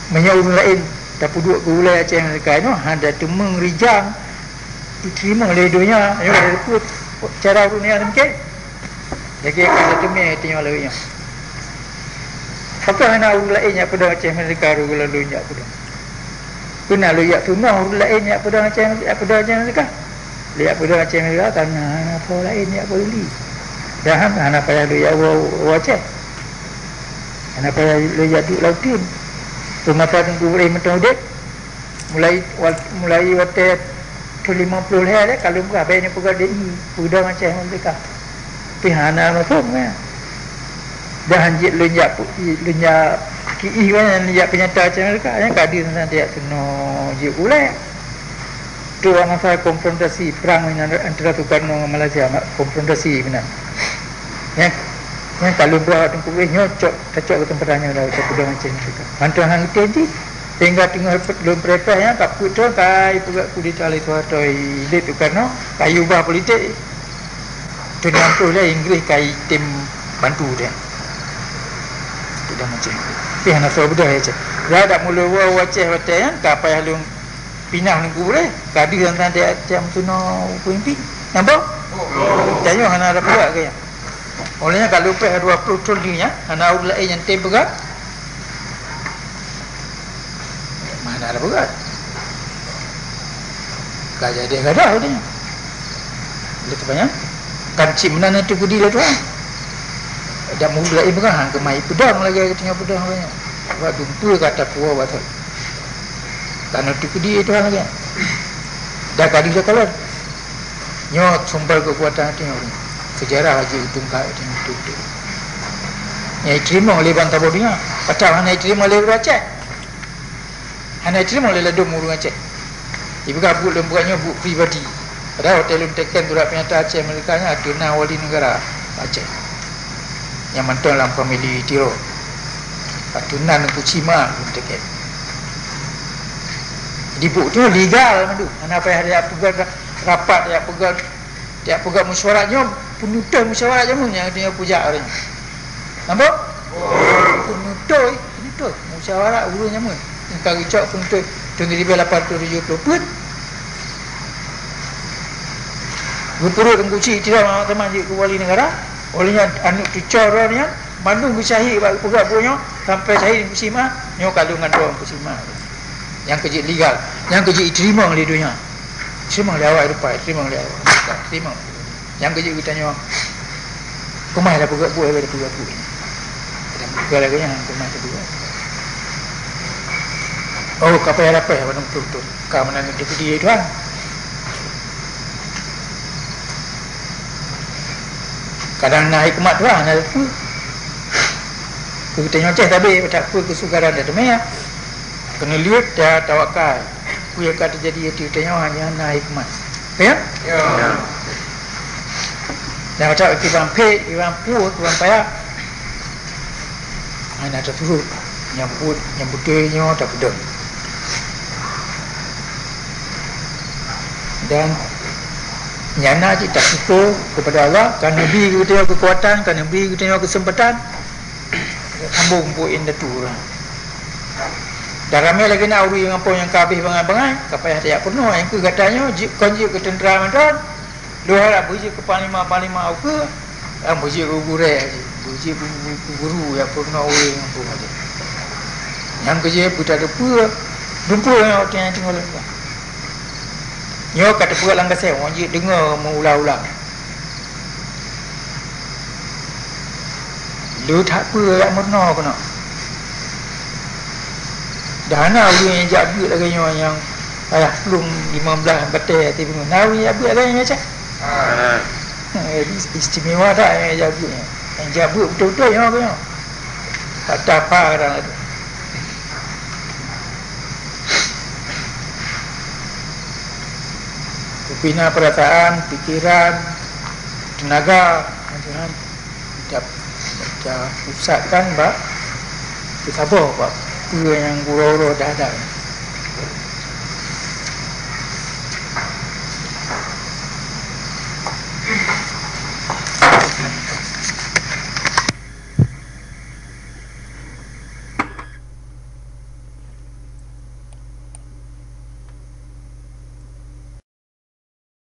Banyak orang lain dapat duduk ke wilayah Aceh mereka ni ada temeng rijang diterima oleh dunia. Ayo ada put cara dunia mungkin. Jadi kalau temeng tengok lalunya. Apa hana orang lain yang pada Aceh mereka lalunya pada. Kena lu yak tunah orang lain yang pada Aceh mereka. Lihat pada Aceh mereka tanya apa lain yang boleh. Dah hana payah lu yak Aceh. Hana payah lu yak duk lautin. Masa tunggu boleh mentang dek mulai waktu 50 hari kalau bukan banyak pegang DI sudah macam mereka pihana masuk kan dah anjit lenyak KI kan lenyak penyata macam mereka yang kadir nanti seno je ulai tu masa konfrontasi perang antara Soekarno Malaysia konfrontasi benar ya. Yang kalau buat tengku nyocok cocok ke tempatnya dah sudah macam itu. Mantan hang teji sehingga tengah belum prepare yang tak putu kai pugak kudi cali tuatoi dia tu karena kayu ubah politik. Tu dia tu lah Inggeris kai tim bantu dia. Tidak macam itu. Tapi hana so bedah aja. Dah dak mula waceh watai yang tak payah lu pinang nunggu boleh. Kadi antara dia macam tu no pimpi. Nampak? Jangan hana ada buat ke ya. Olehnya kalau peh 20 triliunnya hana orang lain yang tem pegang mana ada pegang gak jadi gak ada dia lihat banyak kancing mana tu kudi lah tu ada mulut lain pegang hang kemai pedang lagi tinggal pedang banyak buat dumpul kata kuah betul karena tu kudi itu lagi dah kadi dah kalau nyot sumber kekuatan tengok sejarah haji hitung kat itu. Yang diterima oleh Bantah Bodinya. Patah hanya diterima oleh Aceh. Hanya diterima oleh Ladung Murung Aceh. Ibu kabut lembuknya buk pribadi. Padahal hotel Untekan Turat Penyata Aceh Amerikanya kena wali negara Aceh. Yang mantan dalam famili Tiro. Patunan Kucima Untekan. Di buk tu legal madu. Mana payah dia pegang rapat dia pegang mesyuaratnya penutup mesyuarat jamu yang dia puja orang. Nampak? Penutup mesyuarat urus jamu. Engkau ricak penutup 2870 put. Gupurut dan kuci tidak teman je ke wali negara. Olehnya anu tu corornya Bandung bersyahid bagi pegang punya sampai syahid di Kusima, nyo kalungan doang Kusima. Yang kerja legal, yang kerja diterima oleh dunia. Terima oleh awak Eropah, terima oleh awak. Terima. Yang kerja kita tanya, kemah dah pegang-pegang ada pegang-pegang. Ada pegang lagi yang kemah kedua. Oh, kapal apa ya? Benar betul. Kau menangis di dia itu kan? Kadang naik kemat tu lah, ada apa? Kita nyoceh tapi tak apa kesukaran dah tu meh. Kena lihat dah tawakal. Ku yang kata jadi itu tanya hanya naik kemat. Ya? Ya. Dan macam kita pay, kita pur, kita payah. Ada terus nyambut dia tak pedang. Dan nyana kita syukur kepada Allah kerana beri kita kekuatan, kerana beri kita kesempatan sambung buin datu orang. Dan ramai lagi nak urus yang apa yang kabeh bangai-bangai, kapayah tak penuh yang ke katanya konji ke tentera mantan. Lu harap berji ke panglima ke berji ke guru aja. Berji guru yang pernah urus yang apa aja. Yang kerja putar depa, dumpu yang orang tengok lagi. Nyo kata pula langgar saya, orang je dengar mengulang-ulang. Lu tak apa yang murna kena. Dah nak orang yang jaga lagi yang ayah belum 15 batai tapi nawi jaga lagi macam. Istimewa tak yang jaga. Yang jaga betul-betul yang apa. Tak apa orang itu. Bina perasaan, pikiran, tenaga, kita pusatkan, kita sabar, apa yang guru-guru dah ada.